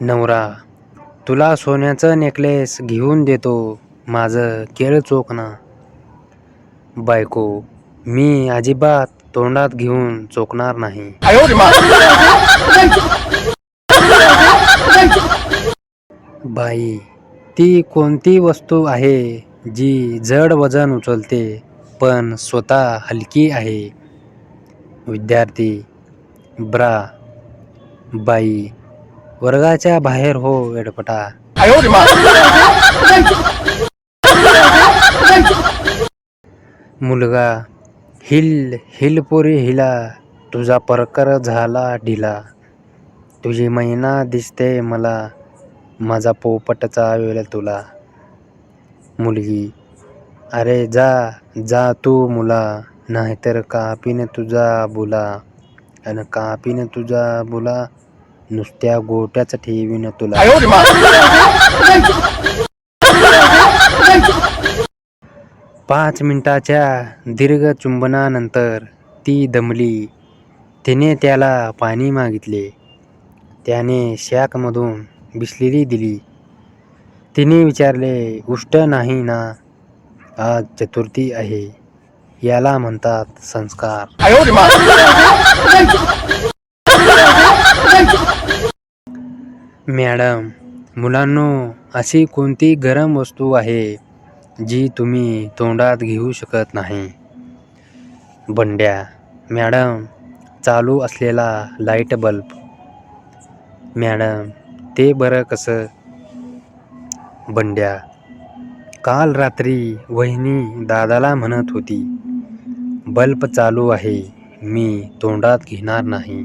नवरा, तुला सोन्याचं नेकलेस घेऊन देतो, माझं केळ चोख ना. बायको, मी अजिबात तोंडात घेऊन चोखणार नाही. बाई, ती कोणती वस्तू आहे जी जड वजन उचलते पण स्वतः हलकी आहे? विद्यार्थी, ब्रा. बाई, वर्गाच्या बाहेर हो वेडपटा. मुलगा, हिल हिल पोरी हिला, तुझा परकर झाला ढिला. तुझी मैना दिसते मला, माझा पोपट चावेल तुला. मुलगी, अरे जा जा तू मुला, नाहीतर कापीन तुझा बुला. अन कापीन तुझा बुला, नुसत्या गोट्याच ठेवीन तुला. 5 मिनिटाच्या दीर्घ चुंबनानंतर ती दमली. तिने त्याला पाणी मागितले. त्याने शॅकमधून बिसलेरी दिली. तिने विचारले, उष्ट नाही ना? आज चतुर्थी आहे. याला म्हणतात संस्कार. मॅडम, मुलांनो, अशी कोणती गरम वस्तू आहे जी तुम्ही तोंडात घेऊ शकत नाही? बंड्या, मॅडम, चालू असलेला लाईट बल्ब. मॅडम, ते बरं कसं? बंड्या, काल रात्री वहिनी दादाला म्हणत होती, बल्ब चालू आहे, मी तोंडात घेणार नाही.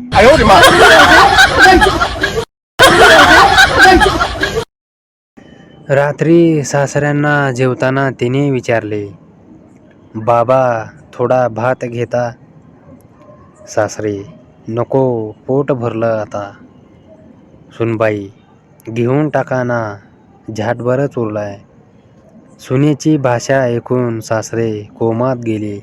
रात्री सासऱ्यांना जेवताना तिने विचारले, बाबा, थोडा भात घेता? सासरे, नको, पोट भरलं आता. सुनबाई, घेऊन टाका ना, झाटभरच उरलाय. सुनेची भाषा ऐकून सासरे कोमात गेले.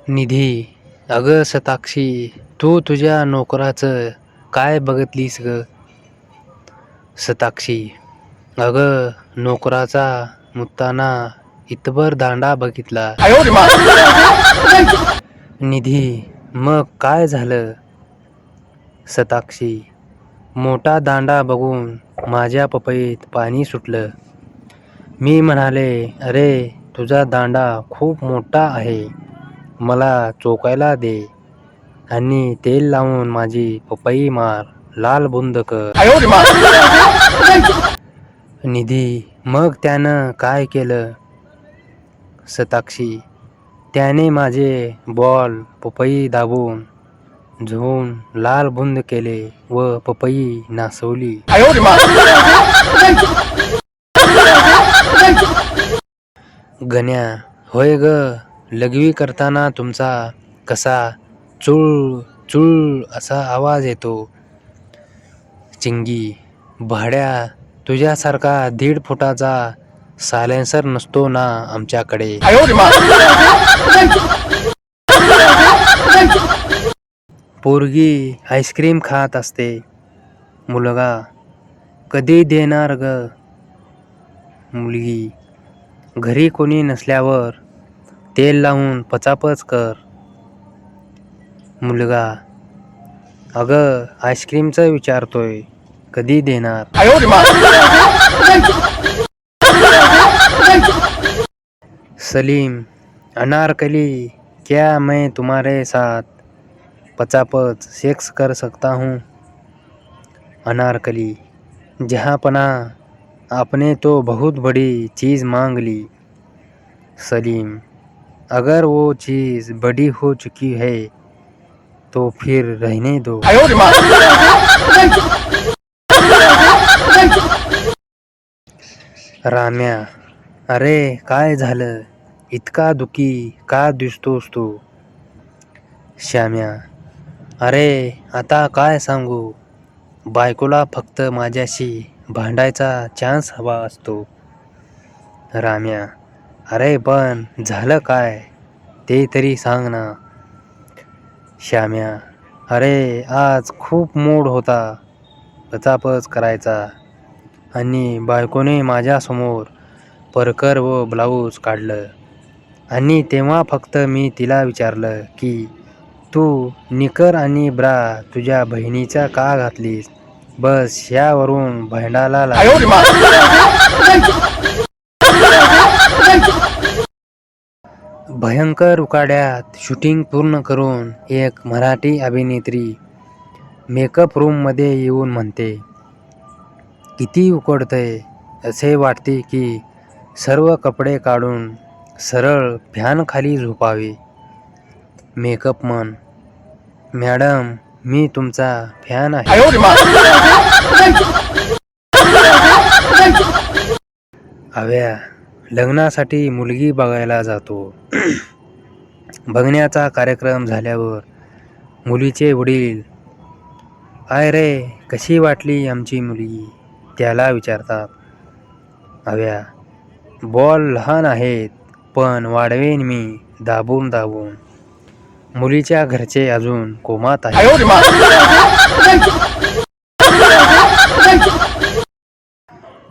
निधी, अगं शताक्षी, तू तुझ्या नोकराचं काय बघितलीस ग? शताक्षी, अगं नोकराचा मुताना इतभर दांडा बघितला. निधी, मग काय झालं? शताक्षी, मोठा दांडा बघून माझ्या पपईत पाणी सुटलं. मी म्हणाले, अरे तुझा दांडा खूप मोठा आहे, मला चोकायला दे आणि तेल लावून माझी पपई मार, लाल बुंद कर. निधी, मग त्यानं काय केलं? शताक्षी, त्याने माझे बॉल पपई दाबून झोन लाल बुंद केले व पपई नासवली. गण्या, होय ग, लघवी करताना तुमचा कसा चुळ चुळ असा आवाज येतो. चिंगी, भाड्या, तुझ्यासारखा 1.5 फुटाचा सायलेन्सर नसतो ना आमच्याकडे. पोरगी आईस्क्रीम खात असते. मुलगा, कधी देणार ग? मुलगी, घरी कोणी नसल्यावर तेल लावून पचापच कर. मुलगा, अगं आईस्क्रीमचं विचारतोय, कधी देणार? सलीम, अनारकली, क्या मैं तुम्हारे साथ पचापच सेक्स कर सकता हूँ? अनारकली, जहाँपना, आपने तो बहुत बड़ी चीज़ मांग ली. सलीम, अगर वो चीज़ बड़ी हो चुकी है तो फिर रहने दो. राम्या, अरे काय झालं, इतका दुखी का दिसतोस तू? श्याम्या, अरे आता काय सांगू, बायकोला फक्त माझ्याशी भांडायचा चान्स हवा असतो. राम्या, अरे पण झालं काय ते तरी सांग ना. श्याम्या, अरे आज खूप मूड होता पचापच करायचा आणि बायकोने माझ्यासमोर परकर व ब्लाऊज काढलं आणि तेव्हा फक्त मी तिला विचारलं की तू निकर आणि ब्रा तुझ्या बहिणीचा का घातलीस. बस यावरून भांडायला लागली. भयंकर उकाड्यात शूटिंग पूर्ण करून एक मराठी अभिनेत्री मेकअप रूममध्ये येऊन म्हणते, किती उकडतंय. असे वाटते की सर्व कपडे काढून सरळ फॅनखाली झोपावे. मेकअपमन, मॅडम मी तुमचा फॅन आहे. अव्या लग्नासाठी मुलगी बघायला जातो. बघण्याचा कार्यक्रम झाल्यावर मुलीचे वडील, काय रे कशी वाटली आमची मुलगी, त्याला विचारतात. अव्या, बॉल लहान आहेत पण वाढवेन मी दाबून दाबून. मुलीच्या घरचे अजून कोमात आहेत.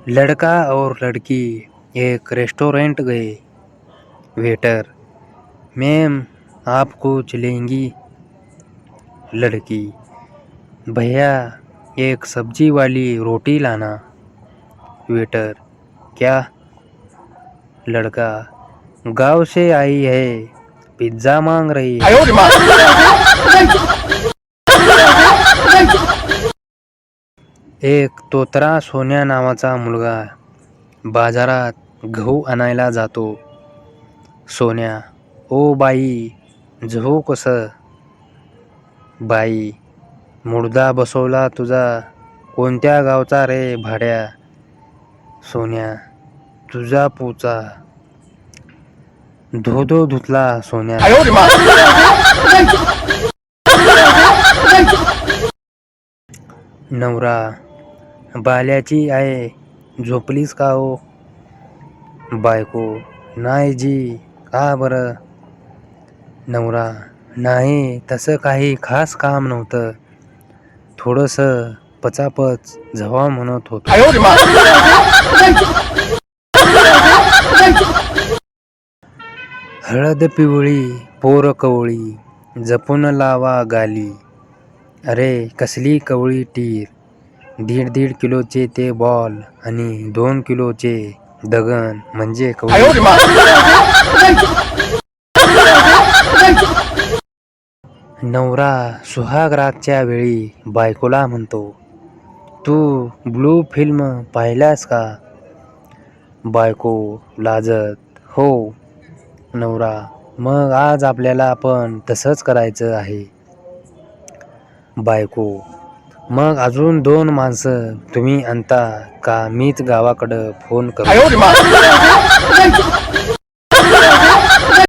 लड़का और लड़की एक रेस्टोरेंट गए. वेटर, मैम आप कुछ लेंगी. लड़की, भैया एक सब्जी वाली रोटी लाना. वेटर, क्या. लड़का, गांव से आई है पिज्ज़ा मांग रही है. एक तोतरा सोन्या नावाचा मुलगा बाजारात गहू आणायला जातो. सोन्या, ओ बाई गहू कसं. बाई, मुर्दा बसवला तुझा कोणत्या गावचा रे भाड्या. सोन्या, तुझा पुचा. धो धुतला सोन्या. नवरा, बाल्याची आहे झोपलीस का हो. बायको, नाही जी, का बरं. नवरा, नाही तसं काही खास काम नव्हतं, थोडंसं पचापच झवा म्हणत होतो. हळद पिवळी पोर कवळी जपून लावा गाली. अरे कसली कवळी टीर. 1.5 किलोचे ते बॉल आणि 2 किलोचे दगन म्हणजे कवळी. नवरा सुहागरागच्या वेळी बायकोला म्हणतो, तू ब्लू फिल्म पाहिल्यास का. बायको लाजत, हो. नवरा, मग आज आपल्याला पण तसंच करायचं आहे. बायको, मग अजून 2 माणसं तुम्ही आणता का मीच गावाकडं फोन करू.